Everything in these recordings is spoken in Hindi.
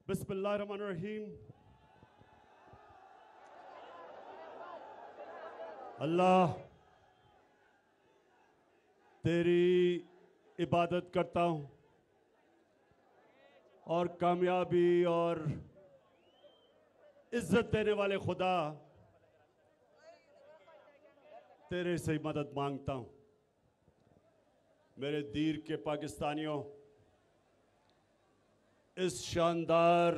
बिस्मिल्लाहिर्रहमानिर्रहीम। अल्लाह तेरी इबादत करता हूँ और कामयाबी और इज्जत देने वाले खुदा तेरे से मदद मांगता हूँ। मेरे दीर के पाकिस्तानियों, इस शानदार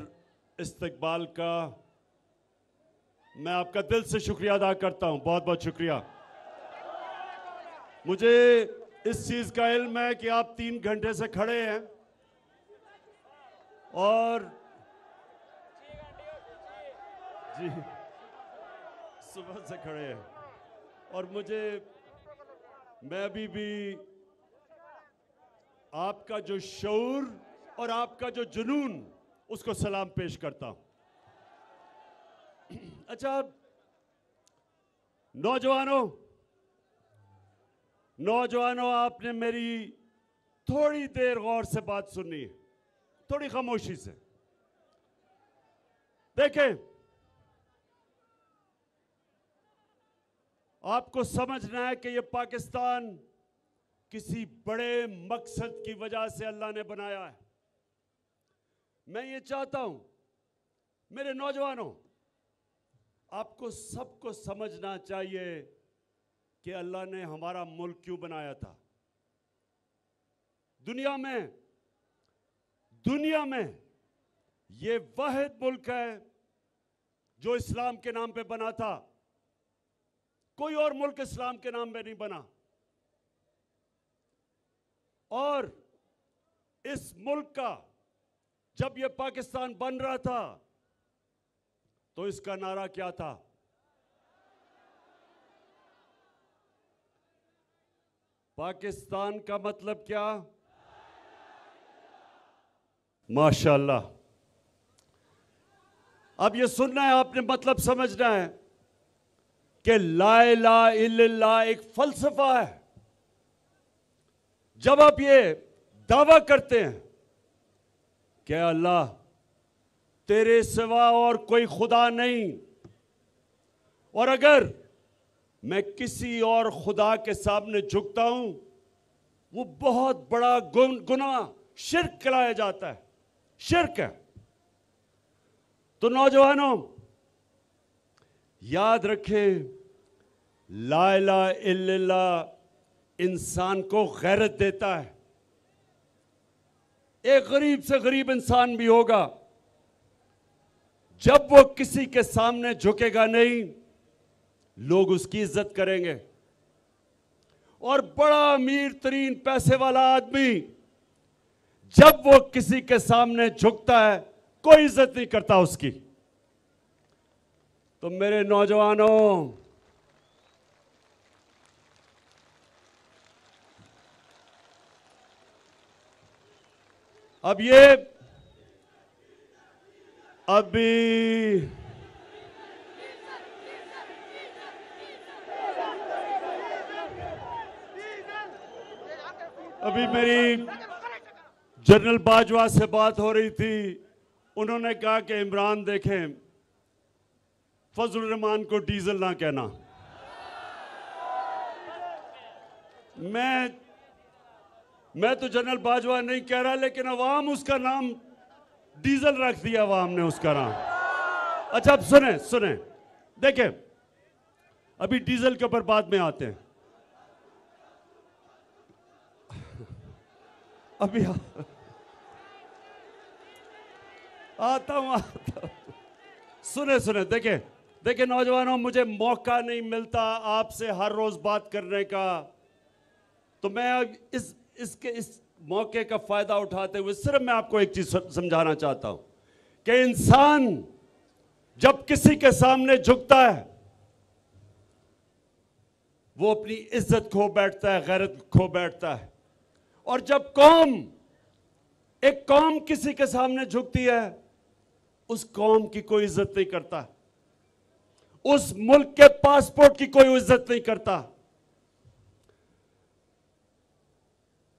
इस्तकबाल का मैं आपका दिल से शुक्रिया अदा करता हूं। बहुत बहुत शुक्रिया। मुझे इस चीज का इल्म है कि आप 3 घंटे से खड़े हैं और जी सुबह से खड़े हैं और मैं अभी भी आपका जो शऊर और आपका जो जुनून उसको सलाम पेश करता हूं। अच्छा नौजवानों, आपने मेरी थोड़ी देर गौर से बात सुननी है, थोड़ी खामोशी से। देखें, आपको समझना है कि ये पाकिस्तान किसी बड़े मकसद की वजह से अल्लाह ने बनाया है। मैं ये चाहता हूं मेरे नौजवानों, आपको सबको समझना चाहिए कि अल्लाह ने हमारा मुल्क क्यों बनाया था। दुनिया में ये वाहिद मुल्क है जो इस्लाम के नाम पे बना था। कोई और मुल्क इस्लाम के नाम पे नहीं बना। और इस मुल्क का जब ये पाकिस्तान बन रहा था तो इसका नारा क्या था? पाकिस्तान का मतलब क्या? माशाअल्लाह। अब ये सुनना है आपने, मतलब समझना है कि ला इलाहा इल्लल्लाह एक फलसफा है। जब आप ये दावा करते हैं कि अल्लाह तेरे सिवा और कोई खुदा नहीं, और अगर मैं किसी और खुदा के सामने झुकता हूं वो बहुत बड़ा गुनाह शिर्क कहलाया जाता है, शिर्क है। तो नौजवानों याद रखें, ला इलाहा इल्लल्लाह इंसान को गैरत देता है। एक गरीब से गरीब इंसान भी होगा, जब वो किसी के सामने झुकेगा नहीं, लोग उसकी इज्जत करेंगे। और बड़ा अमीर तरीन पैसे वाला आदमी जब वो किसी के सामने झुकता है, कोई इज्जत नहीं करता उसकी। तो मेरे नौजवानों, अब ये अभी मेरी जनरल बाजवा से बात हो रही थी। उन्होंने कहा कि इमरान देखें, फजलुर रहमान को डीजल ना कहना। मैं तो जनरल बाजवा नहीं कह रहा, लेकिन अवाम उसका नाम डीजल रख दिया, अवाम ने उसका नाम। अच्छा, अब सुने देखें, अभी डीजल के ऊपर बाद में आते हैं। अभी आता हूं। सुने देखें नौजवानों, मुझे मौका नहीं मिलता आपसे हर रोज बात करने का, तो मैं इस मौके का फायदा उठाते हुए सिर्फ मैं आपको एक चीज समझाना चाहता हूं कि इंसान जब किसी के सामने झुकता है वो अपनी इज्जत खो बैठता है, गैरत खो बैठता है। और जब एक कौम किसी के सामने झुकती है, उस कौम की कोई इज्जत नहीं करता, उस मुल्क के पासपोर्ट की कोई इज्जत नहीं करता।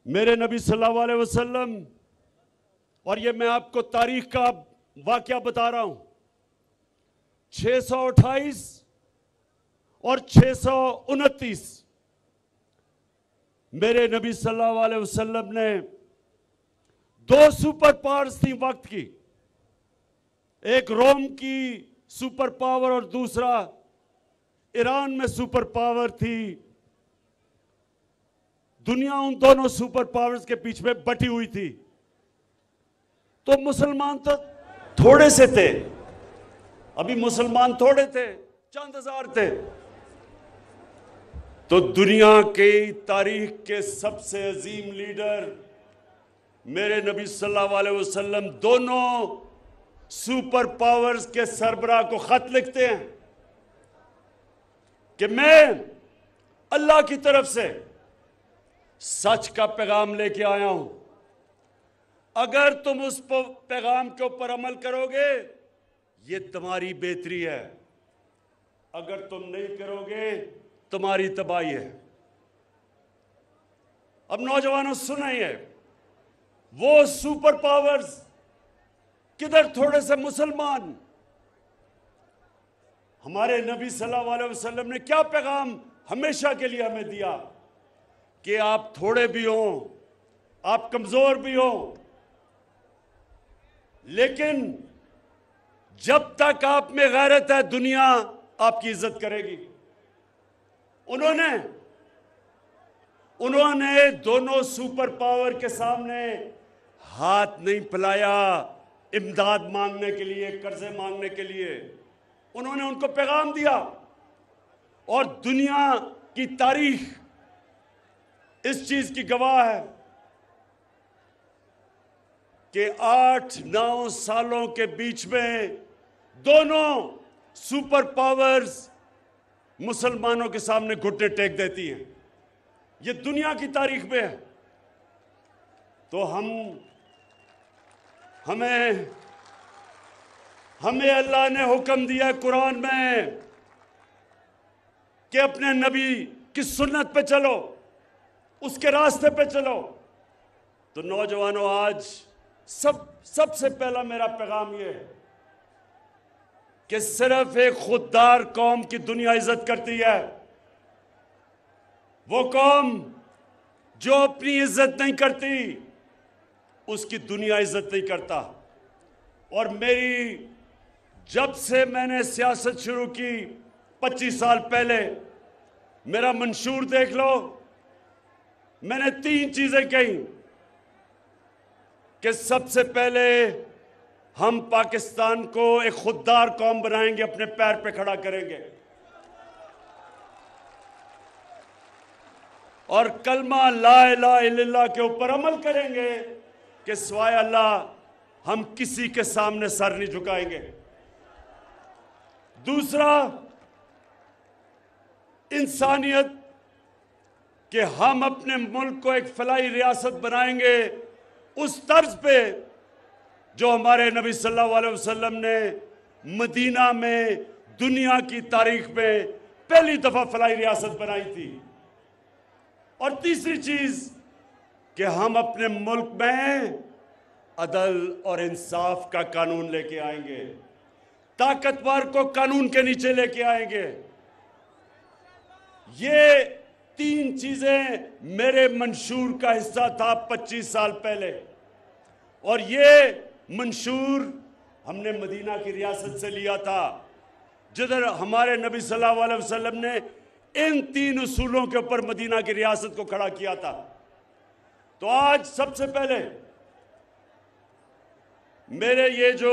मेरे नबी सल्लल्लाहु अलैहि वसल्लम, और ये मैं आपको तारीख का वाकया बता रहा हूं। 628 और 629 मेरे नबी सल्लल्लाहु अलैहि वसल्लम ने दो सुपर पावर्स थी वक्त की, एक रोम की सुपर पावर और दूसरा ईरान में सुपर पावर थी। दुनिया उन दोनों सुपर पावर्स के पीछे में बटी हुई थी। तो मुसलमान तो थोड़े से थे, अभी मुसलमान थोड़े थे, चंद हजार थे। तो दुनिया की तारीख के सबसे अजीम लीडर मेरे नबी सल्लल्लाहु अलैहि वसल्लम दोनों सुपर पावर्स के सरबराह को खत लिखते हैं कि मैं अल्लाह की तरफ से सच का पैगाम लेके आया हूं। अगर तुम उस पैगाम के ऊपर अमल करोगे ये तुम्हारी बेहतरी है, अगर तुम नहीं करोगे तुम्हारी तबाही है। अब नौजवानों सुनिए, वो सुपर पावर्स किधर थोड़े से मुसलमान। हमारे नबी सल्लल्लाहु अलैहि वसल्लम ने क्या पैगाम हमेशा के लिए हमें दिया कि आप थोड़े भी हो, आप कमजोर भी हो, लेकिन जब तक आप में गैरत है दुनिया आपकी इज्जत करेगी। उन्होंने दोनों सुपर पावर के सामने हाथ नहीं फैलाया इमदाद मांगने के लिए, कर्जे मांगने के लिए। उन्होंने उनको पैगाम दिया और दुनिया की तारीख इस चीज की गवाह है कि 8-9 सालों के बीच में दोनों सुपर पावर्स मुसलमानों के सामने घुटने टेक देती हैं। ये दुनिया की तारीख में है। तो हमें अल्लाह ने हुक्म दिया कुरान में कि अपने नबी की सुन्नत पे चलो, उसके रास्ते पे चलो। तो नौजवानों, आज सबसे पहला मेरा पैगाम यह है कि सिर्फ एक खुददार कौम की दुनिया इज्जत करती है, वो कौम जो अपनी इज्जत नहीं करती उसकी दुनिया इज्जत नहीं करता। और जब से मैंने सियासत शुरू की 25 साल पहले, मेरा मंशूर देख लो, मैंने 3 चीजें कही कि सबसे पहले हम पाकिस्तान को एक खुददार कौम बनाएंगे, अपने पैर पे खड़ा करेंगे और कलमा ला इलाहा इल्लल्लाह के ऊपर अमल करेंगे कि सिवाय अल्लाह हम किसी के सामने सर नहीं झुकाएंगे। दूसरा, इंसानियत, कि हम अपने मुल्क को एक फलाही रियासत बनाएंगे उस तर्ज पे जो हमारे नबी सल्लल्लाहु अलैहि वसल्लम ने मदीना में दुनिया की तारीख में पहली दफा फलाही रियासत बनाई थी। और तीसरी चीज कि हम अपने मुल्क में अदल और इंसाफ का कानून लेके आएंगे, ताकतवर को कानून के नीचे लेके आएंगे। ये 3 चीजें मेरे मंशूर का हिस्सा था 25 साल पहले, और ये मंशूर हमने मदीना की रियासत से लिया था, जिधर हमारे नबी सल्लल्लाहु अलैहि वसल्लम ने इन 3 उसूलों के ऊपर मदीना की रियासत को खड़ा किया था। तो आज सबसे पहले मेरे ये जो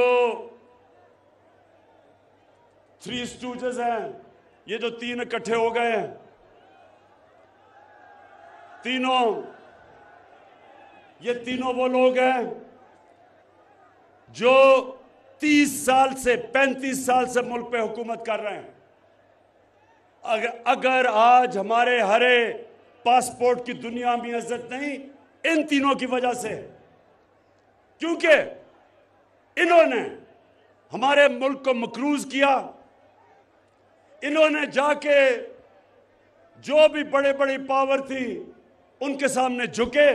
3 स्टूजेस हैं, ये जो 3 इकट्ठे हो गए हैं, ये तीनों वो लोग हैं जो 30 साल से 35 साल से मुल्क पे हुकूमत कर रहे हैं। अगर आज हमारे हरे पासपोर्ट की दुनिया में इज्जत नहीं, इन तीनों की वजह से, क्योंकि इन्होंने हमारे मुल्क को मकरूज किया। इन्होंने जाके जो भी बड़े बड़ी पावर थी उनके सामने झुके।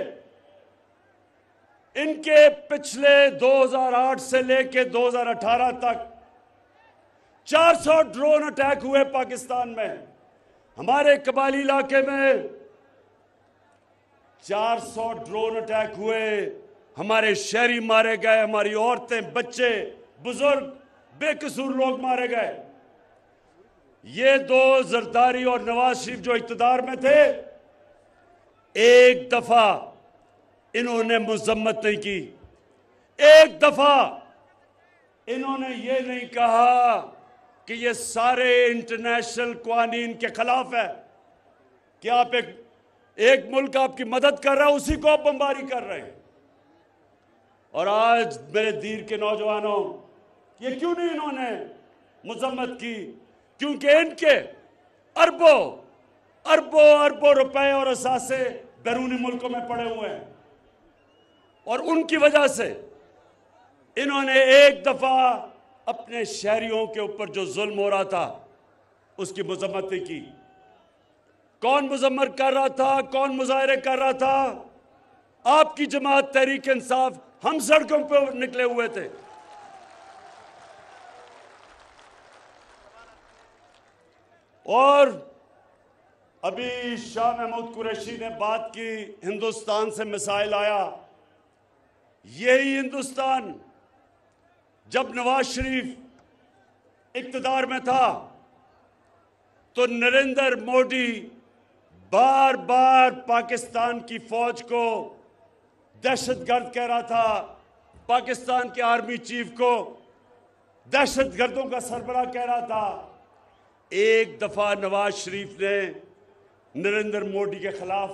इनके पिछले 2008 से लेके 2018 तक 400 ड्रोन अटैक हुए पाकिस्तान में। हमारे कबाली इलाके में 400 ड्रोन अटैक हुए, हमारे शहरी मारे गए, हमारी औरतें, बच्चे, बुजुर्ग, बेकसूर लोग मारे गए। ये दो जरदारी और नवाज शरीफ जो इख्तिदार में थे, एक दफा इन्होंने मजम्मत नहीं की, एक दफा इन्होंने ये नहीं कहा कि ये सारे इंटरनेशनल कानून के खिलाफ है कि आप एक मुल्क आपकी मदद कर रहा है, उसी को आप बमबारी कर रहे हैं। और आज मेरे दीर के नौजवानों, ये क्यों नहीं इन्होंने मजम्मत की? क्योंकि इनके अरबों अरबों अरबों रुपए और असासे बैरूनी मुल्कों में पड़े हुए हैं, और उनकी वजह से इन्होंने एक दफा अपने शहरियों के ऊपर जो जुल्म हो रहा था उसकी मजम्मत नहीं की। कौन मजम्मत कर रहा था, कौन मुजाहरे कर रहा था? आपकी जमात तहरीक इंसाफ। हम सड़कों पर निकले हुए थे। और अभी शाह महमूद कुरैशी ने बात की, हिंदुस्तान से मिसाइल आया। यही हिंदुस्तान जब नवाज शरीफ इख्तिदार में था तो नरेंद्र मोदी बार बार पाकिस्तान की फौज को दहशतगर्द कह रहा था, पाकिस्तान के आर्मी चीफ को दहशतगर्दों का सरबराह कह रहा था। एक दफा नवाज शरीफ ने नरेंद्र मोदी के खिलाफ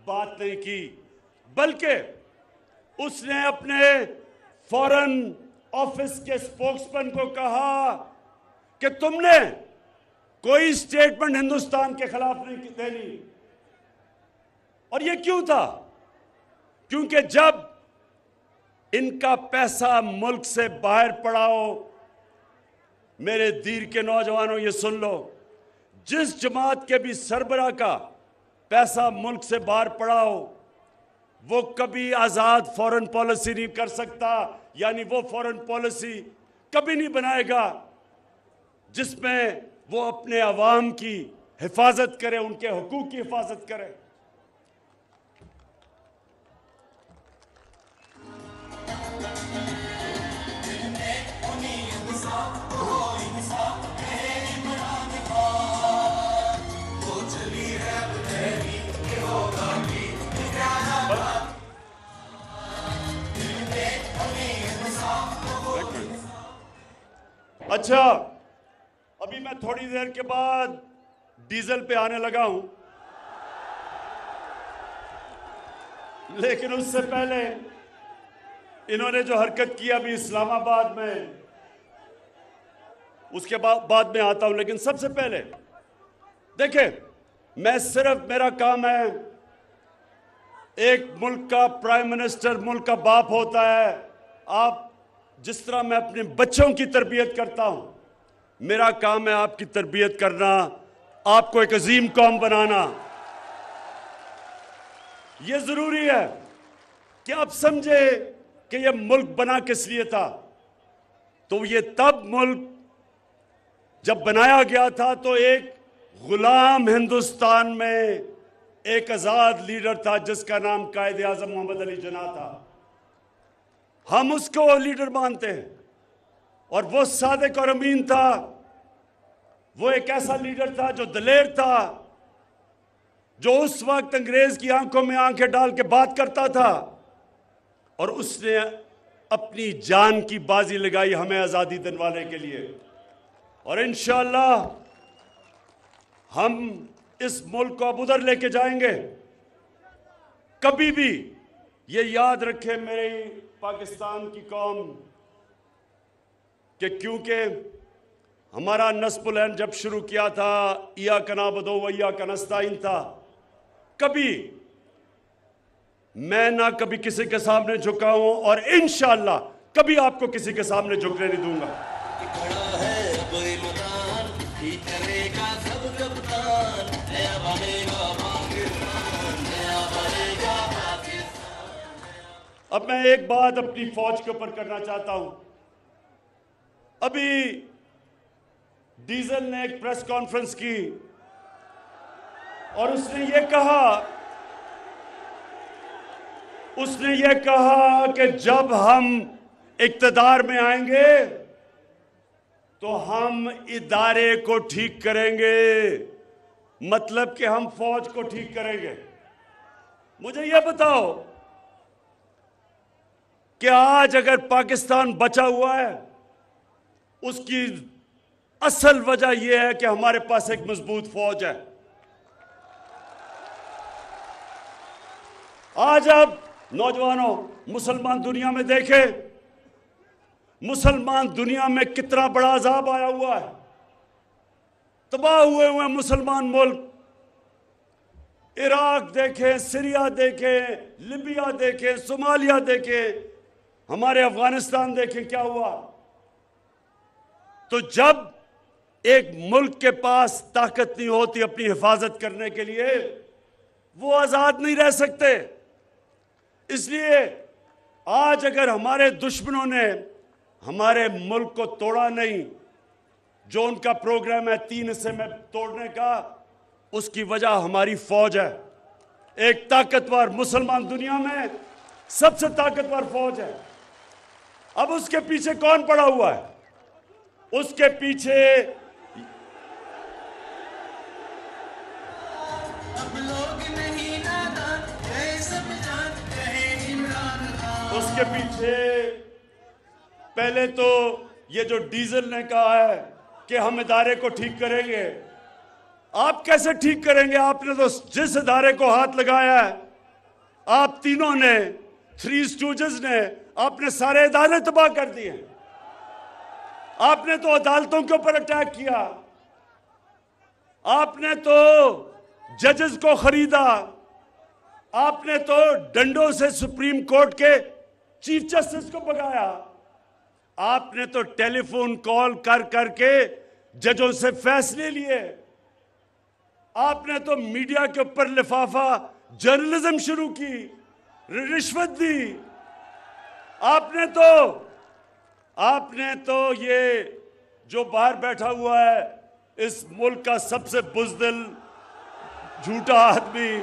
बात नहीं की, बल्कि उसने अपने फॉरेन ऑफिस के स्पोक्समैन को कहा कि तुमने कोई स्टेटमेंट हिंदुस्तान के खिलाफ नहीं देनी। और ये क्यों था? क्योंकि जब इनका पैसा मुल्क से बाहर पड़ा हो, मेरे दीर के नौजवानों ये सुन लो, जिस जमात के भी सरबराह का पैसा मुल्क से बाहर पड़ा हो, वो कभी आज़ाद फॉरेन पॉलिसी नहीं कर सकता। यानी वो फॉरेन पॉलिसी कभी नहीं बनाएगा जिसमें वो अपने अवाम की हिफाजत करे, उनके हुकूक की हिफाजत करे। अच्छा, अभी मैं थोड़ी देर के बाद डीजल पे आने लगा हूं, लेकिन उससे पहले इन्होंने जो हरकत की अभी इस्लामाबाद में, उसके बाद में आता हूं। लेकिन सबसे पहले देखें, मैं सिर्फ, मेरा काम है, एक मुल्क का प्राइम मिनिस्टर मुल्क का बाप होता है। आप जिस तरह मैं अपने बच्चों की तरबियत करता हूं, मेरा काम है आपकी तरबियत करना, आपको एक अजीम कौम बनाना। यह जरूरी है कि आप समझे कि यह मुल्क बना किस लिए था। तो ये तब मुल्क जब बनाया गया था तो एक गुलाम हिंदुस्तान में एक आजाद लीडर था जिसका नाम कायदे आजम मोहम्मद अली जिन्ना था। हम उसको लीडर मानते हैं, और वो सादिक और अमीन था। वो एक ऐसा लीडर था जो दलेर था, जो उस वक्त अंग्रेज की आंखों में आंखें डाल के बात करता था, और उसने अपनी जान की बाजी लगाई हमें आजादी दिलवाने के लिए। और इंशाअल्लाह हम इस मुल्क को अब उधर लेके जाएंगे। कभी भी ये याद रखे मेरी पाकिस्तान की कौम कि क्योंकि हमारा नस्बुल ऐन जब शुरू किया था, इया कनाबुदु व इय्याका नस्तईन था, कभी मैं ना कभी किसी के सामने झुका हूं, और इंशाअल्लाह कभी आपको किसी के सामने झुकने नहीं दूंगा। अब मैं एक बात अपनी फौज के ऊपर करना चाहता हूं। अभी डीजल ने एक प्रेस कॉन्फ्रेंस की और उसने ये कहा कि जब हम इक्तदार में आएंगे तो हम इदारे को ठीक करेंगे, मतलब कि हम फौज को ठीक करेंगे। मुझे यह बताओ कि आज अगर पाकिस्तान बचा हुआ है, उसकी असल वजह यह है कि हमारे पास एक मजबूत फौज है। आज आप नौजवानों मुसलमान दुनिया में देखें, मुसलमान दुनिया में कितना बड़ा अजाब आया हुआ है। तबाह हुए मुसलमान मुल्क, इराक देखें, सीरिया देखें, लिबिया देखें, सोमालिया देखें, हमारे अफगानिस्तान देखें क्या हुआ। तो जब एक मुल्क के पास ताकत नहीं होती अपनी हिफाजत करने के लिए, वो आजाद नहीं रह सकते। इसलिए आज अगर हमारे दुश्मनों ने हमारे मुल्क को तोड़ा नहीं, जो उनका प्रोग्राम है 3 हिस्से में तोड़ने का, उसकी वजह हमारी फौज है। एक ताकतवर, मुसलमान दुनिया में सबसे ताकतवर फौज है। अब उसके पीछे कौन पड़ा हुआ है? उसके पीछे पहले तो ये जो डीजल ने कहा है कि हम इदारे को ठीक करेंगे। आप कैसे ठीक करेंगे? आपने तो जिस इदारे को हाथ लगाया है, आप तीनों ने, 3 स्टूजेस ने, आपने सारे इदारे तबाह कर दिए। आपने तो अदालतों के ऊपर अटैक किया, आपने तो जजेस को खरीदा, आपने तो डंडों से सुप्रीम कोर्ट के चीफ जस्टिस को भगाया, आपने तो टेलीफोन कॉल कर करके जजों से फैसले लिए, आपने तो मीडिया के ऊपर लिफाफा जर्नलिज्म शुरू की, रिश्वत दी, आपने तो ये जो बाहर बैठा हुआ है इस मुल्क का सबसे बुज़दिल झूठा आदमी,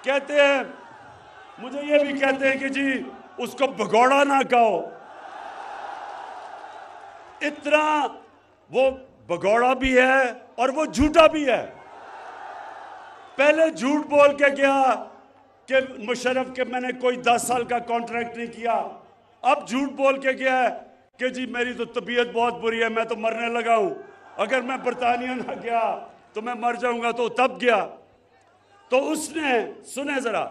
कहते हैं, मुझे ये भी कहते हैं कि जी उसको भगोड़ा ना कहो। इतना वो भगोड़ा भी है और वो झूठा भी है। पहले झूठ बोल के गया कि मुशर्रफ के मैंने कोई 10 साल का कॉन्ट्रैक्ट नहीं किया। अब झूठ बोल के गया है कि जी मेरी तो तबीयत बहुत बुरी है, मैं तो मरने लगा हूं, अगर मैं बरतानिया ना गया तो मैं मर जाऊंगा। तो तब गया तो उसने, सुने जरा,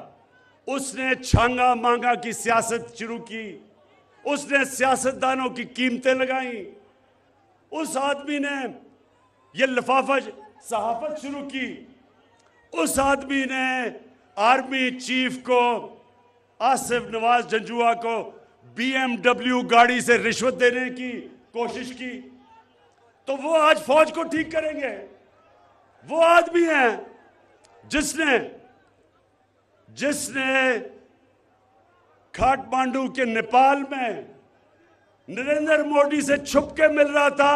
उसने छांगा मांगा की सियासत शुरू की, उसने सियासतदानों की कीमतें लगाई, उस आदमी ने ये लिफाफा सहाफत शुरू की, उस आदमी ने आर्मी चीफ को, आसिफ नवाज जंजुआ को BMW गाड़ी से रिश्वत देने की कोशिश की। तो वो आज फौज को ठीक करेंगे। वो आदमी है जिसने काठमांडू के नेपाल में नरेंद्र मोदी से छुप के मिल रहा था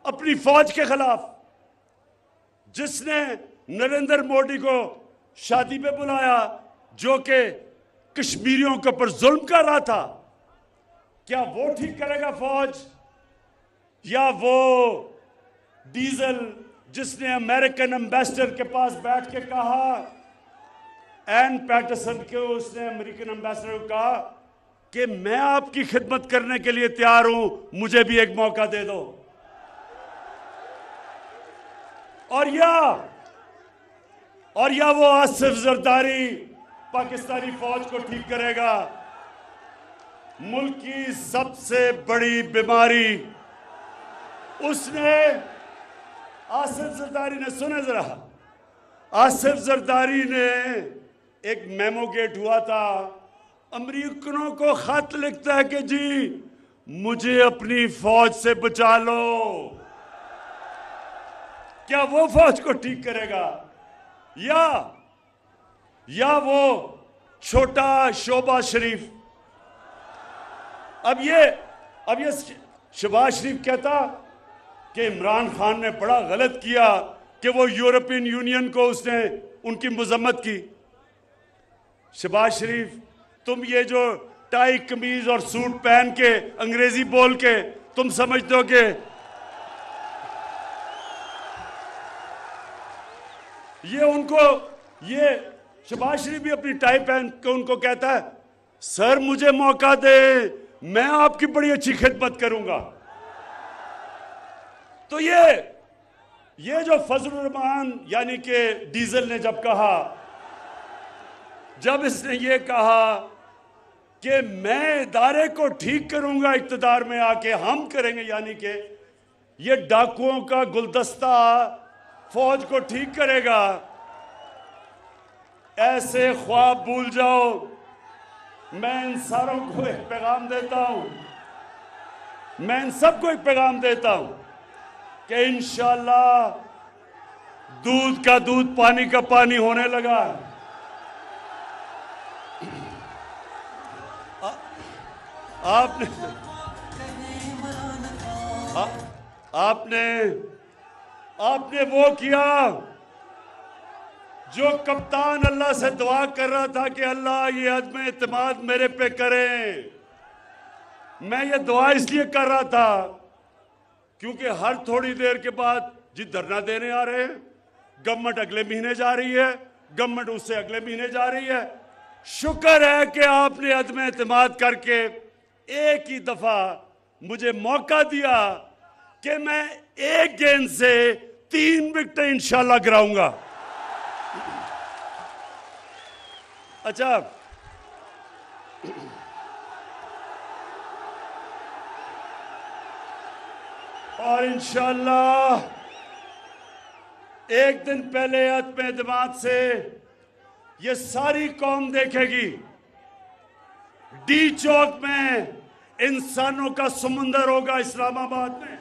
अपनी फौज के खिलाफ, जिसने नरेंद्र मोदी को शादी पे बुलाया जो कि कश्मीरियों के ऊपर जुल्म कर रहा था। क्या वो ठीक करेगा फौज? या वो डीजल जिसने अमेरिकन एम्बेसडर के पास बैठ के कहा, एन पैटरसन के, उसने अमेरिकन एम्बेसडर को कहा कि मैं आपकी खिदमत करने के लिए तैयार हूं, मुझे भी एक मौका दे दो। और या वो आसिफ जरदारी पाकिस्तानी फौज को ठीक करेगा। मुल्क की सबसे बड़ी बीमारी उसने, आसिफ जरदारी ने, सुने जरा, आसिफ जरदारी ने एक मेमो गेट हुआ था, अमेरिकनों को खत लिखता है कि जी मुझे अपनी फौज से बचा लो। क्या वो फौज को ठीक करेगा? या वो छोटा शहबाज शरीफ। अब ये शहबाज शरीफ कहता कि इमरान खान ने बड़ा गलत किया कि वो यूरोपियन यूनियन को उसने उनकी मजम्मत की। शहबाज शरीफ, तुम ये जो टाई कमीज और सूट पहन के अंग्रेजी बोल के तुम समझते हो कि ये शहबाज शरीफ भी अपनी टाई पहन के उनको कहता है, सर मुझे मौका दे, मैं आपकी बड़ी अच्छी खिदमत करूंगा। तो ये जो फजलुर रहमान यानी कि डीजल ने जब इसने ये कहा कि मैं इदारे को ठीक करूंगा इक्तदार में आके, हम करेंगे, यानी कि ये डाकुओं का गुलदस्ता फौज को ठीक करेगा, ऐसे ख्वाब भूल जाओ। मैं इन सारों को एक पैगाम देता हूं, मैं इन सबको एक पैगाम देता हूं कि इंशाअल्लाह दूध का दूध पानी का पानी होने लगा। आपने वो किया जो कप्तान अल्लाह से दुआ कर रहा था कि अल्लाह ये अज़्म इत्मीनान मेरे पे करें। मैं ये दुआ इसलिए कर रहा था क्योंकि हर थोड़ी देर के बाद जी धरना देने आ रहे हैं, गवर्नमेंट अगले महीने जा रही है, गवर्नमेंट उससे अगले महीने जा रही है। शुक्र है कि आपने अज़्म इत्मीनान करके एक ही दफा मुझे मौका दिया कि मैं एक गेंद से 3 विकेटें इंशाल्लाह गिराऊंगा। अच्छा, और इंशाल्लाह एक दिन पहले अज़्म इत्मीनान से ये सारी कौम देखेगी, डी चौक में इंसानों का समुंदर होगा इस्लामाबाद में।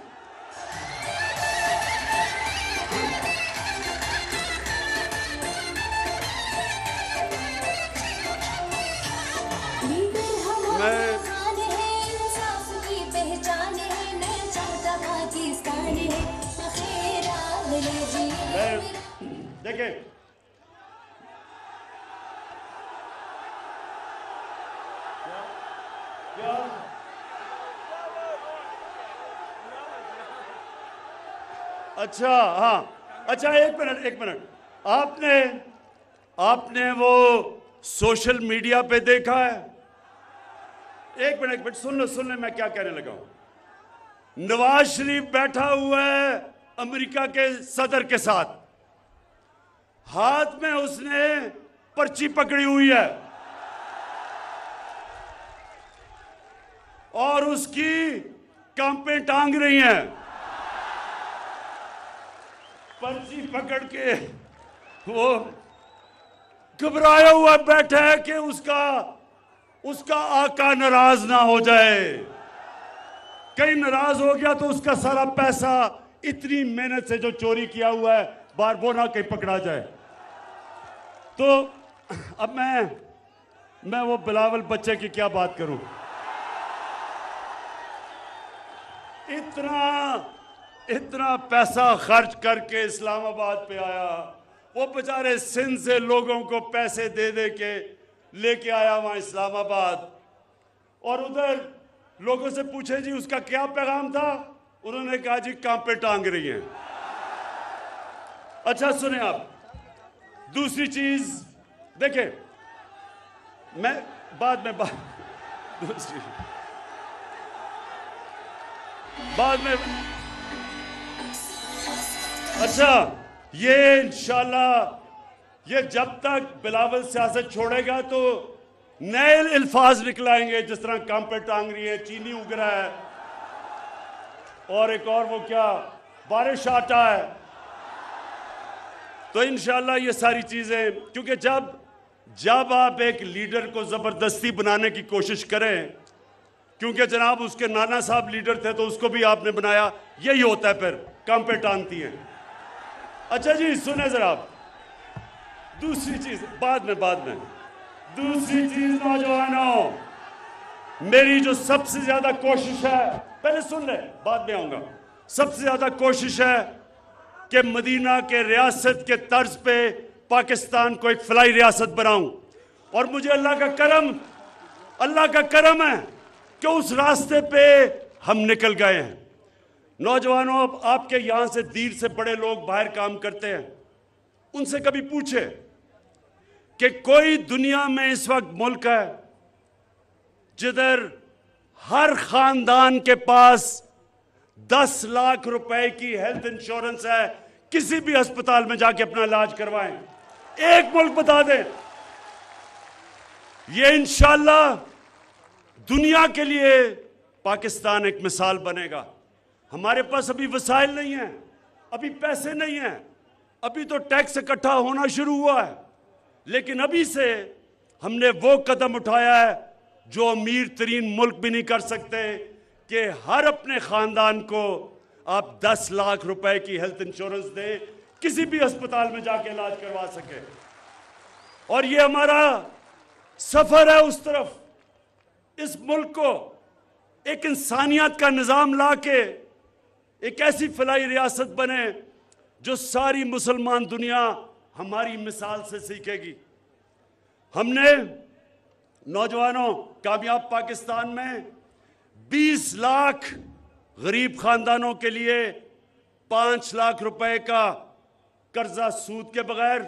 देखिए, क्या अच्छा, हाँ अच्छा, एक मिनट आपने वो सोशल मीडिया पे देखा है? एक मिनट सुन ले मैं क्या कहने लगा हूं। नवाज शरीफ बैठा हुआ है अमेरिका के सदर के साथ, हाथ में उसने पर्ची पकड़ी हुई है और उसकी कांपें टांग रही हैं। पर्ची पकड़ के वो घबराया हुआ बैठा है कि उसका आका नाराज ना हो जाए, कहीं नाराज हो गया तो उसका सारा पैसा इतनी मेहनत से जो चोरी किया हुआ है बार वो ना कहीं पकड़ा जाए। तो अब मैं वो बिलावल बच्चे की क्या बात करूं। इतना पैसा खर्च करके इस्लामाबाद पे आया, वो बेचारे सिंध से लोगों को पैसे दे दे के लेके आया वहां इस्लामाबाद, और उधर लोगों से पूछे जी उसका क्या पैगाम था, उन्होंने कहा जी कांपे टांग रही हैं। अच्छा सुने आप, दूसरी चीज देखें, मैं बाद में अच्छा, ये इंशाल्लाह ये जब तक बिलावल सियासत छोड़ेगा तो नए अल्फाज निकलाएंगे, जिस तरह कांपे टांग रही है, चीनी उग रहा है, और एक और वो क्या बारिश आटा है। तो इंशाल्लाह ये सारी चीजें, क्योंकि जब आप एक लीडर को जबरदस्ती बनाने की कोशिश करें, क्योंकि जनाब उसके नाना साहब लीडर थे तो उसको भी आपने बनाया, यही होता है, फिर कांपे टांगती हैं। अच्छा जी सुने जरा, दूसरी चीज बाद में दूसरी चीज नौजवानों, मेरी जो सबसे ज्यादा कोशिश है, पहले सुन ले बाद में आऊंगा, सबसे ज्यादा कोशिश है कि मदीना के रियासत के तर्ज पे पाकिस्तान को एक फलाई रियासत बनाऊं। और मुझे अल्लाह का करम है कि उस रास्ते पे हम निकल गए हैं। नौजवानों, अब आपके यहां से दीर से बड़े लोग बाहर काम करते हैं, उनसे कभी पूछे कि कोई दुनिया में इस वक्त मुल्क है जिधर हर खानदान के पास 10 लाख रुपए की हेल्थ इंश्योरेंस है, किसी भी अस्पताल में जाके अपना इलाज करवाएं। एक मुल्क बता दें। ये इंशाअल्लाह दुनिया के लिए पाकिस्तान एक मिसाल बनेगा। हमारे पास अभी वसाइल नहीं है, अभी पैसे नहीं है, अभी तो टैक्स इकट्ठा होना शुरू हुआ है, लेकिन अभी से हमने वो कदम उठाया है जो अमीर तरीन मुल्क भी नहीं कर सकते कि हर अपने खानदान को आप 10 लाख रुपए की हेल्थ इंश्योरेंस दें, किसी भी अस्पताल में जाके इलाज करवा सके। और ये हमारा सफर है उस तरफ, इस मुल्क को एक इंसानियत का निजाम लाके एक ऐसी फलाई रियासत बने जो सारी मुसलमान दुनिया हमारी मिसाल से सीखेगी। हमने नौजवानों, कामयाब पाकिस्तान में 20 लाख गरीब खानदानों के लिए 5 लाख रुपए का कर्जा सूद के बगैर,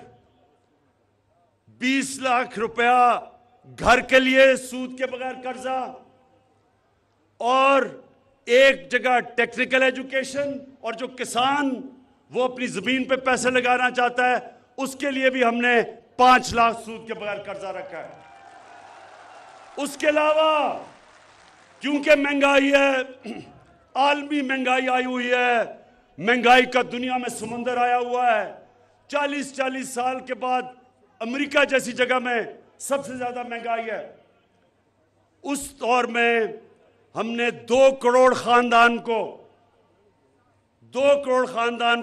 20 लाख रुपया घर के लिए सूद के बगैर कर्जा, और एक जगह टेक्निकल एजुकेशन, और जो किसान वो अपनी जमीन पे पैसे लगाना चाहता है उसके लिए भी हमने 5 लाख सूद के बगैर कर्जा रखा है। उसके अलावा क्योंकि महंगाई है, आलमी महंगाई आई हुई है, महंगाई का दुनिया में समुंदर आया हुआ है। 40 साल के बाद अमेरिका जैसी जगह में सबसे ज्यादा महंगाई है। उस दौर में हमने 2 करोड़ खानदान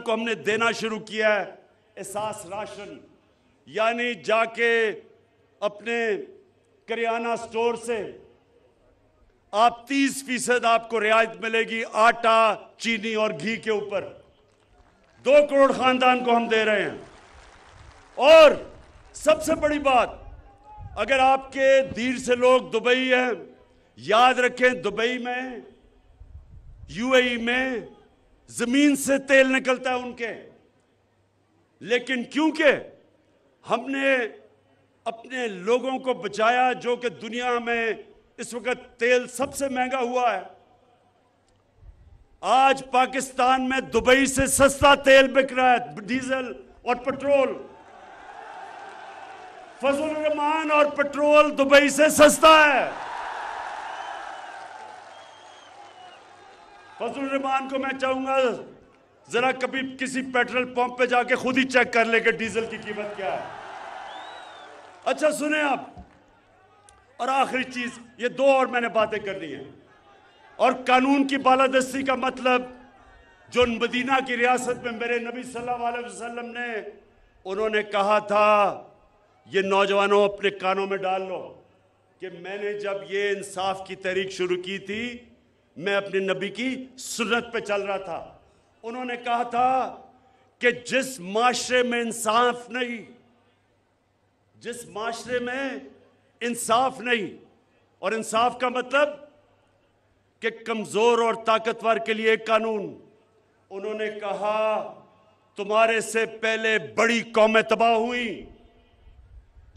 को हमने देना शुरू किया है एहसास राशन, यानी जाके अपने करियाना स्टोर से आप 30% आपको रियायत मिलेगी आटा, चीनी और घी के ऊपर। 2 करोड़ खानदान को हम दे रहे हैं। और सबसे बड़ी बात, अगर आपके दीर से लोग दुबई हैं, याद रखें दुबई में, यूएई में जमीन से तेल निकलता है उनके, लेकिन क्योंकि हमने अपने लोगों को बचाया, जो कि दुनिया में इस वक्त तेल सबसे महंगा हुआ है, आज पाकिस्तान में दुबई से सस्ता तेल बिक रहा है, डीजल और पेट्रोल। फजल रहमान और पेट्रोल दुबई से सस्ता है। फजल रहमान को मैं चाहूंगा जरा कभी किसी पेट्रोल पंप पे जाके खुद ही चेक कर ले कि डीजल की कीमत क्या है। अच्छा सुने आप, और आखिरी चीज, ये 2 और मैंने बातें करनी है। और कानून की बालादस्ती का मतलब, जो मदीना की रियासत में मेरे नबी सल्लल्लाहु अलैहि वसल्लम ने, उन्होंने कहा था, ये नौजवानों अपने कानों में डाल लो, कि मैंने जब ये इंसाफ की तहरीक शुरू की थी, मैं अपने नबी की सुन्नत पे चल रहा था। उन्होंने कहा था कि जिस माशरे में इंसाफ नहीं, जिस माशरे में इंसाफ नहीं, और इंसाफ का मतलब कि कमजोर और ताकतवर के लिए एक कानून, उन्होंने कहा तुम्हारे से पहले बड़ी कौमें तबाह हुई,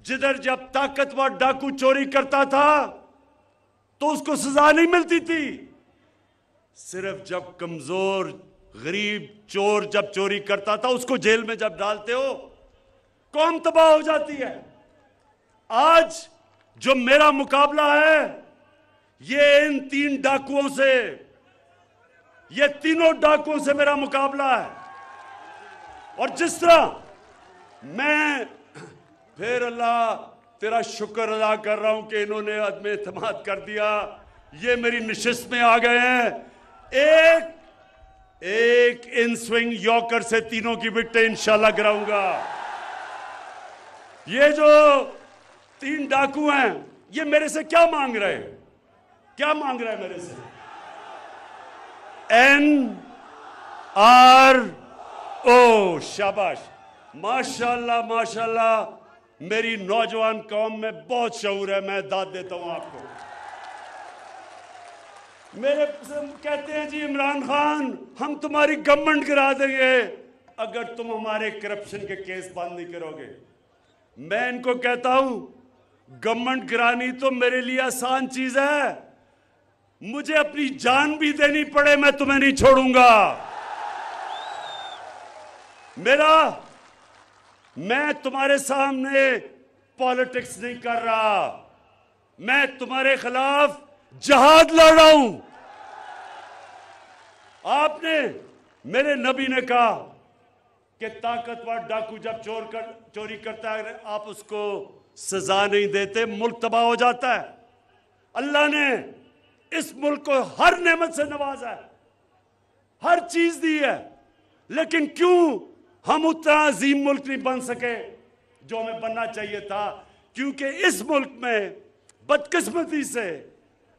जिधर जब ताकतवर डाकू चोरी करता था तो उसको सजा नहीं मिलती थी, सिर्फ जब कमजोर गरीब चोर जब चोरी करता था उसको जेल में जब डालते हो कौम तबाह हो जाती है। आज जो मेरा मुकाबला है ये इन 3 डाकुओं से, ये तीनों डाकुओं से मेरा मुकाबला है। और जिस तरह मैं फिर अल्लाह तेरा शुक्र अदा कर रहा हूं कि इन्होंने अदम एतमाद कर दिया, ये मेरी नशिस्त में आ गए हैं। एक इन स्विंग यॉर्कर से तीनों की विकेटें इंशाल्लाह गिराऊंगा। ये जो 3 डाकू हैं, ये मेरे से क्या मांग रहे हैं? क्या मांग रहे हैं मेरे से? NRO। शाबाश, माशाल्लाह माशाल्लाह। मेरी नौजवान कौम में बहुत शऊर है, मैं दाद देता हूं आपको। मेरे से कहते हैं जी इमरान खान, हम तुम्हारी गवर्नमेंट गिरा देंगे अगर तुम हमारे करप्शन के केस बंद नहीं करोगे। मैं इनको कहता हूं, गवर्नमेंट गिरानी तो मेरे लिए आसान चीज है, मुझे अपनी जान भी देनी पड़े मैं तुम्हें नहीं छोड़ूंगा। मैं तुम्हारे सामने पॉलिटिक्स नहीं कर रहा, मैं तुम्हारे खिलाफ जहाद लड़ रहा हूं। आपने, मेरे नबी ने कहा कि ताकतवर डाकू जब चोरी करता है, आप उसको सजा नहीं देते, मुल्क तबाह हो जाता है। अल्लाह ने इस मुल्क को हर नेमत से नवाजा है, हर चीज दी है, लेकिन क्यों हम उतना अजीम मुल्क नहीं बन सके जो हमें बनना चाहिए था? क्योंकि इस मुल्क में बदकिस्मती से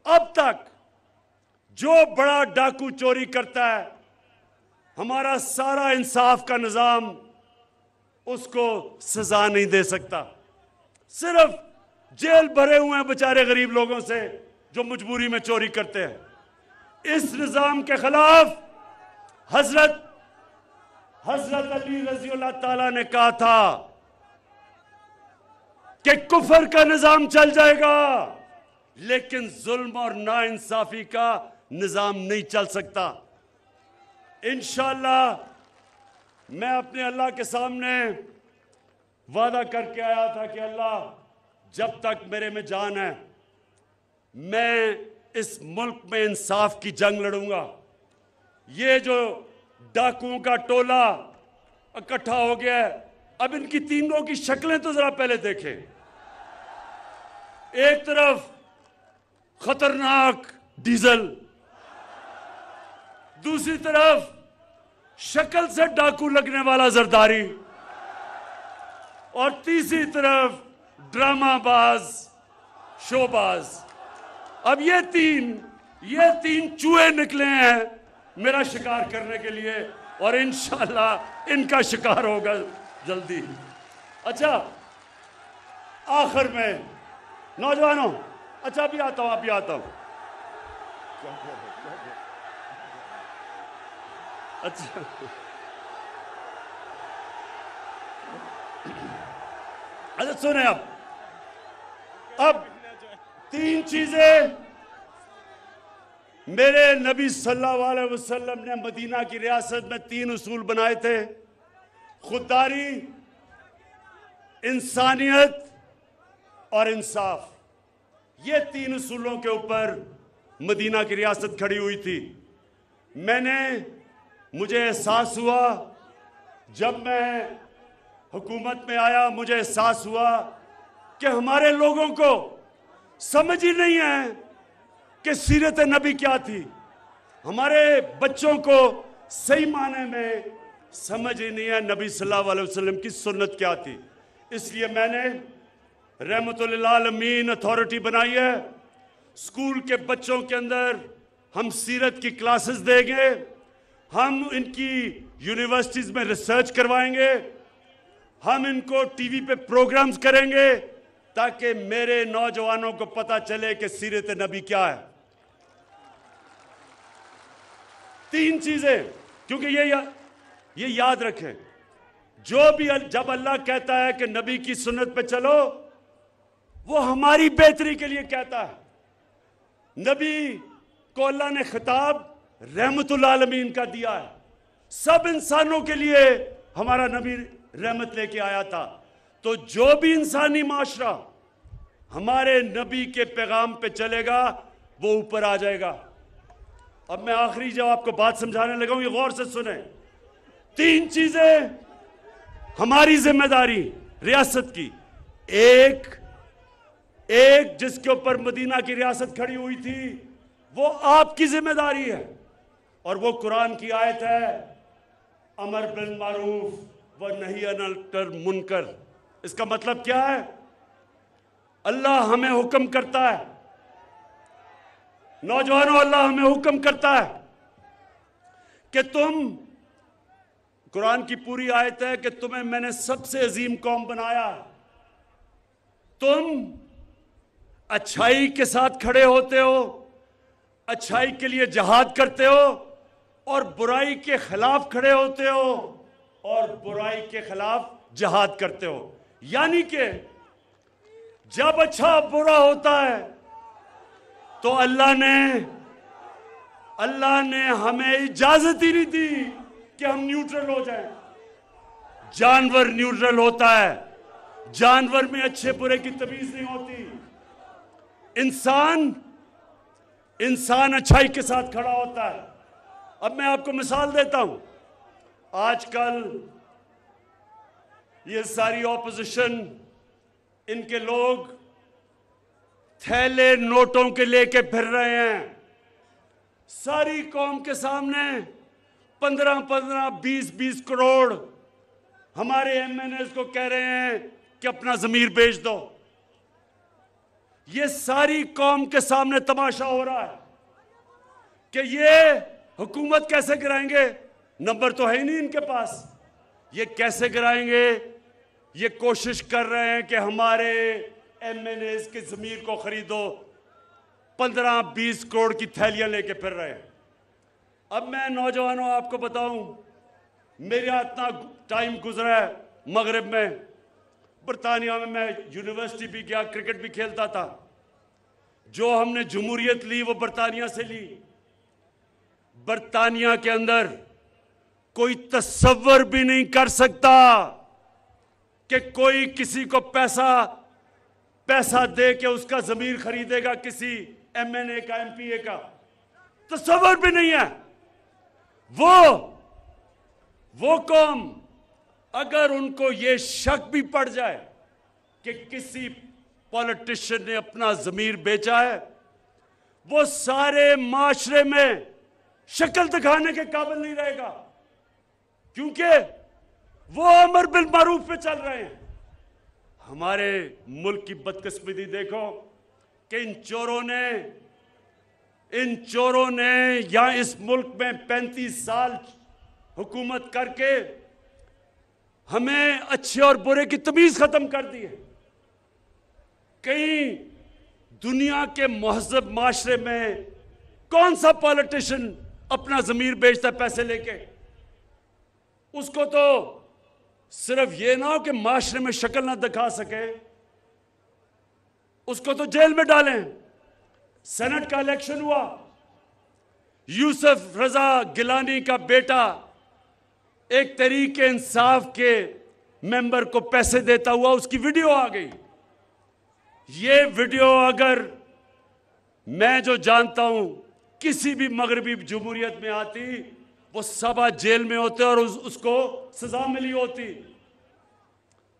अब तक जो बड़ा डाकू चोरी करता है, हमारा सारा इंसाफ का निजाम उसको सजा नहीं दे सकता। सिर्फ जेल भरे हुए हैं बेचारे गरीब लोगों से जो मजबूरी में चोरी करते हैं। इस निजाम के खिलाफ हजरत अली रजी अल्लाह ताला ने कहा था कि कुफर का निजाम चल जाएगा, लेकिन जुल्म और नाइंसाफी का निजाम नहीं चल सकता। इंशाअल्लाह मैं अपने अल्लाह के सामने वादा करके आया था कि अल्लाह, जब तक मेरे में जान है मैं इस मुल्क में इंसाफ की जंग लड़ूंगा। ये जो डाकुओं का टोला इकट्ठा हो गया है, अब इनकी तीनों की शक्लें तो जरा पहले देखें। एक तरफ खतरनाक डीजल, दूसरी तरफ शक्ल से डाकू लगने वाला जरदारी, और तीसरी तरफ ड्रामाबाज शोबाज। अब ये तीन चूहे निकले हैं मेरा शिकार करने के लिए, और इंशाअल्लाह इनका शिकार होगा जल्दी। अच्छा, आखिर में नौजवानों, अच्छा अभी आता हूं। अच्छा, सुने अब 3 चीजें मेरे नबी सल्लल्लाहु अलैहि वसल्लम ने मदीना की रियासत में 3 उसूल बनाए थे: खुददारी, इंसानियत और इंसाफ। ये 3 उसूलों के ऊपर मदीना की रियासत खड़ी हुई थी। मुझे एहसास हुआ जब मैं हुकूमत में आया, मुझे एहसास हुआ कि हमारे लोगों को समझ ही नहीं है कि सीरत नबी क्या थी। हमारे बच्चों को सही माने में समझ ही नहीं है नबी सल्लल्लाहु अलैहि वसल्लम की सुन्नत क्या थी। इसलिए मैंने रहमतुल लिल आलमीन अथॉरिटी बनाई है। स्कूल के बच्चों के अंदर हम सीरत की क्लासेस देंगे, हम इनकी यूनिवर्सिटीज में रिसर्च करवाएंगे, हम इनको टीवी पे प्रोग्राम्स करेंगे ताकि मेरे नौजवानों को पता चले कि सीरत नबी क्या है। 3 चीजें, क्योंकि ये याद रखें, जब अल्लाह कहता है कि नबी की सुन्नत पे चलो, वो हमारी बेहतरी के लिए कहता है। नबी को अल्लाह ने खिताब रहमतुल आलमीन का दिया है। सब इंसानों के लिए हमारा नबी रहमत लेके आया था। तो जो भी इंसानी माशरा हमारे नबी के पैगाम पे चलेगा वो ऊपर आ जाएगा। अब मैं आखिरी जब आपको बात समझाने लगा हूं, ये गौर से सुने। 3 चीजें हमारी जिम्मेदारी रियासत की। एक जिसके ऊपर मदीना की रियासत खड़ी हुई थी, वो आपकी जिम्मेदारी है, और वो कुरान की आयत है, अमर बिल मारूफ व नही अनिल मुनकर। इसका मतलब क्या है? अल्लाह हमें हुक्म करता है, नौजवानों, अल्लाह हमें हुक्म करता है कि तुम, कुरान की पूरी आयत है कि तुम्हें मैंने सबसे अजीम कौम बनाया, तुम अच्छाई के साथ खड़े होते हो, अच्छाई के लिए जहाद करते हो और बुराई के खिलाफ खड़े होते हो और बुराई के खिलाफ जहाद करते हो। यानी कि जब अच्छा बुरा होता है तो अल्लाह ने हमें इजाजत ही नहीं दी कि हम न्यूट्रल हो जाएं। जानवर न्यूट्रल होता है, जानवर में अच्छे बुरे की तमीज नहीं होती। इंसान अच्छाई के साथ खड़ा होता है। अब मैं आपको मिसाल देता हूं। आजकल ये सारी ऑपोजिशन, इनके लोग थैले नोटों के लेके फिर रहे हैं, सारी कौम के सामने 15-15, 20-20 करोड़ हमारे एमएनएस को कह रहे हैं कि अपना जमीर बेच दो। ये सारी कौम के सामने तमाशा हो रहा है कि ये हुकूमत कैसे गिराएंगे, नंबर तो है ही नहीं इनके पास, ये कैसे गिराएंगे। ये कोशिश कर रहे हैं कि हमारे एमएनएस के जमीर को खरीदो, 15-20 करोड़ की थैलियां लेके फिर रहे हैं। अब मैं नौजवानों आपको बताऊं, मेरा इतना टाइम गुजरा है मगरिब में, बरतानिया में मैं यूनिवर्सिटी भी गया, क्रिकेट भी खेलता था। जो हमने जमहूरियत ली वो बरतानिया से ली। बरतानिया के अंदर कोई तसव्वुर भी नहीं कर सकता कि कोई किसी को पैसा दे के उसका जमीर खरीदेगा, किसी एमएनए का, एमपीए का, तसव्वुर भी नहीं है। वो कौम, अगर उनको ये शक भी पड़ जाए कि किसी पॉलिटिशियन ने अपना जमीर बेचा है, वो सारे माशरे में शक्ल दिखाने के काबिल नहीं रहेगा, क्योंकि वो अमर बिल मारूफ पे चल रहे हैं। हमारे मुल्क की बदकिस्मती देखो कि इन चोरों ने यहां इस मुल्क में 35 साल हुकूमत करके हमें अच्छे और बुरे की तमीज खत्म कर दी है। कहीं दुनिया के महज़ब माशरे में कौन सा पॉलिटिशियन अपना जमीर बेचता है पैसे लेके? उसको तो सिर्फ ये ना हो कि माशरे में शक्ल ना दिखा सके, उसको तो जेल में डालें। सेनेट का इलेक्शन हुआ, यूसुफ रजा गिलानी का बेटा एक तहरीके इंसाफ के मेंबर को पैसे देता हुआ, उसकी वीडियो आ गई। ये वीडियो अगर मैं जो जानता हूं किसी भी मगरबी जमहूरियत में आती, वो सब आज जेल में होते और उसको सजा मिली होती।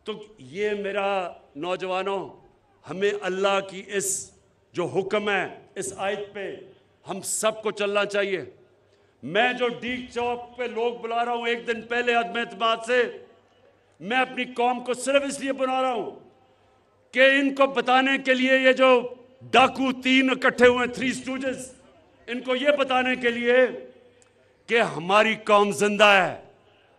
तो ये मेरा नौजवानों, हमें अल्लाह की इस जो हुक्म है, इस आयत पे हम सबको चलना चाहिए। मैं जो डीग चौक पे लोग बुला रहा हूं एक दिन पहले अदम एतमाद से, मैं अपनी कौम को सिर्फ इसलिए बुला रहा हूं कि इनको बताने के लिए, ये जो डाकू 3 इकट्ठे हुए, 3 स्टूजेस, इनको ये बताने के लिए कि हमारी कौम जिंदा है,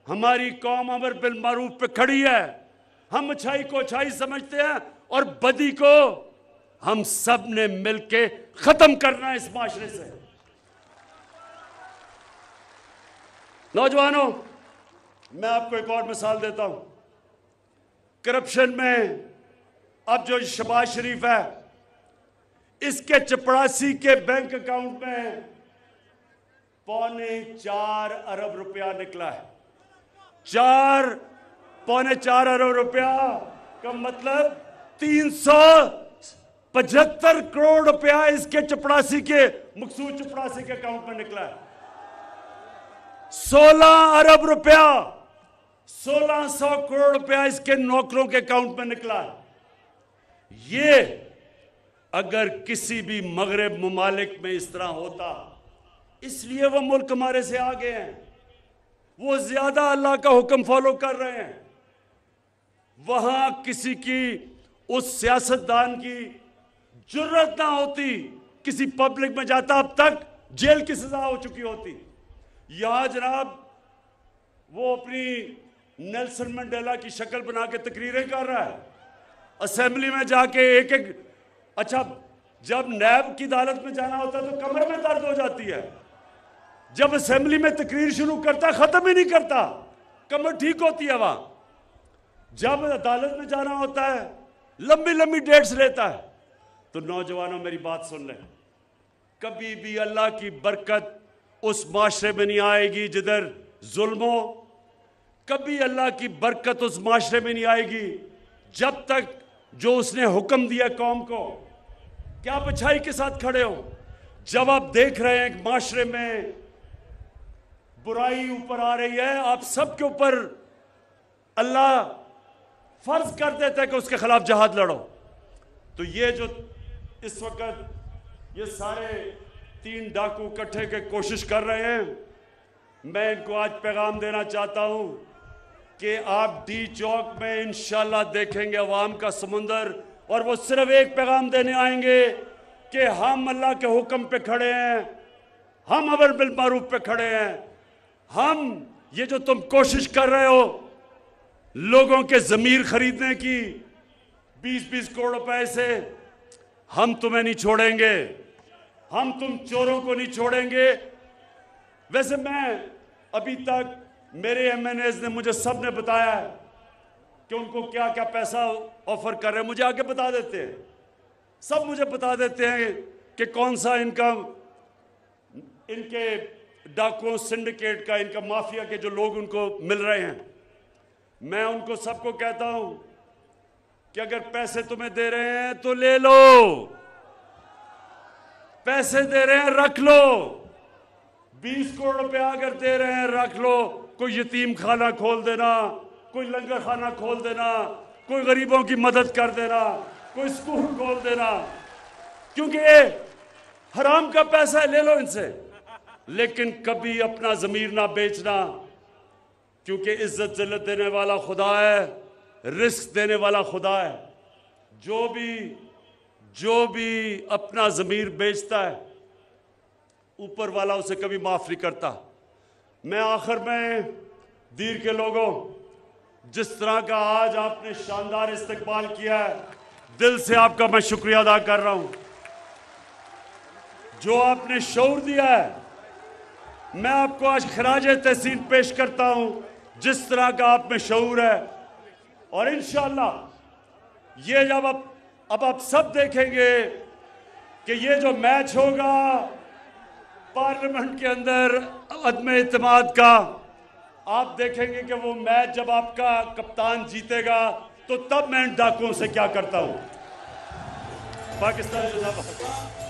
हमारी कौम अमर बिल मारूफ पे खड़ी है। हम अच्छाई को अच्छाई समझते हैं और बदी को हम सब ने मिलके खत्म करना है इस माशरे से। नौजवानों, मैं आपको एक और मिसाल देता हूं। करप्शन में अब जो शहबाज शरीफ है, इसके चपरासी के बैंक अकाउंट में 4.25 अरब रुपया निकला है। 4.25 अरब रुपया का मतलब 375 करोड़ रुपया इसके चपरासी के, मकसूद चपरासी के अकाउंट में निकला है। 16 अरब रुपया, 1600 करोड़ रुपया इसके नौकरों के अकाउंट में निकला है। ये अगर किसी भी मगरब मुमालिक में इस तरह होता, इसलिए वो मुल्क हमारे से आगे हैं, वो ज्यादा अल्लाह का हुक्म फॉलो कर रहे हैं। वहां किसी की, उस सियासतदान की जुर्रत ना होती, किसी पब्लिक में जाता, अब तक जेल की सजा हो चुकी होती। यहां जनाब वो अपनी नेल्सन मंडेला की शक्ल बना के तकरीरें कर रहा है, असेंबली में जाके एक एक। अच्छा, जब नैब की अदालत में जाना होता है तो कमर में दर्द हो जाती है, जब असेंबली में तकरीर शुरू करता है खत्म ही नहीं करता, कमर ठीक होती है वहां। जब अदालत में जाना होता है लंबी लंबी डेट्स लेता है। तो नौजवानों मेरी बात सुन लें, कभी भी अल्लाह की बरकत उस माशरे में नहीं आएगी जिधर जुल्म हो, कभी अल्लाह की बरकत उस माशरे में नहीं आएगी जब तक जो उसने हुक्म दिया कौम को कि आप अच्छाई के साथ खड़े हो। जब आप देख रहे हैं माशरे में बुराई ऊपर आ रही है, आप सबके ऊपर अल्लाह फर्ज कर देता है कि उसके खिलाफ जहाद लड़ो। तो ये जो इस वक्त ये सारे 3 डाकू इकट्ठे के कोशिश कर रहे हैं, मैं इनको आज पैगाम देना चाहता हूं कि आप डी चौक में इंशाल्लाह देखेंगे अवाम का समुंदर, और वो सिर्फ एक पैगाम देने आएंगे कि हम अल्लाह के हुक्म पे खड़े हैं, हम अमर बिल मारूफ पे खड़े हैं। हम ये जो तुम कोशिश कर रहे हो लोगों के ज़मीर खरीदने की 20-20 करोड़ रुपए से, हम तुम्हें नहीं छोड़ेंगे, हम तुम चोरों को नहीं छोड़ेंगे। वैसे मैं अभी तक मेरे एमएनएज ने मुझे सब ने बताया है कि उनको क्या क्या पैसा ऑफर कर रहे हैं, मुझे आके बता देते हैं, सब मुझे बता देते हैं कि कौन सा इनका, इनके डाकुओं सिंडिकेट का, इनका माफिया के जो लोग उनको मिल रहे हैं। मैं उनको सबको कहता हूं कि अगर पैसे तुम्हें दे रहे हैं तो ले लो, पैसे दे रहे हैं रख लो, 20 करोड़ रुपया अगर दे रहे हैं रख लो। कोई यतीम खाना खोल देना, कोई लंगर खाना खोल देना, कोई गरीबों की मदद कर देना, कोई स्कूल खोल देना, क्योंकि ये हराम का पैसा है, ले लो इनसे। लेकिन कभी अपना ज़मीर ना बेचना, क्योंकि इज्जत जिल्लत देने वाला खुदा है, रिस्क देने वाला खुदा है। जो भी अपना ज़मीर बेचता है ऊपर वाला उसे कभी माफ़ नहीं करता। मैं आखिर में दीर के लोगों, जिस तरह का आज आपने शानदार इस्तकबाल किया है, दिल से आपका मैं शुक्रिया अदा कर रहा हूं। जो आपने शऊर दिया है, मैं आपको आज खराज तहसीन पेश करता हूं, जिस तरह का आप में शऊर है। और इंशाअल्लाह ये जब अब आप सब देखेंगे कि ये जो मैच होगा पार्लियामेंट के अंदर अदम इत्तेमाद का, आप देखेंगे कि वो मैच जब आपका कप्तान जीतेगा तो तब मैं इन डाकुओं से क्या करता हूं। पाकिस्तान जिंदाबाद।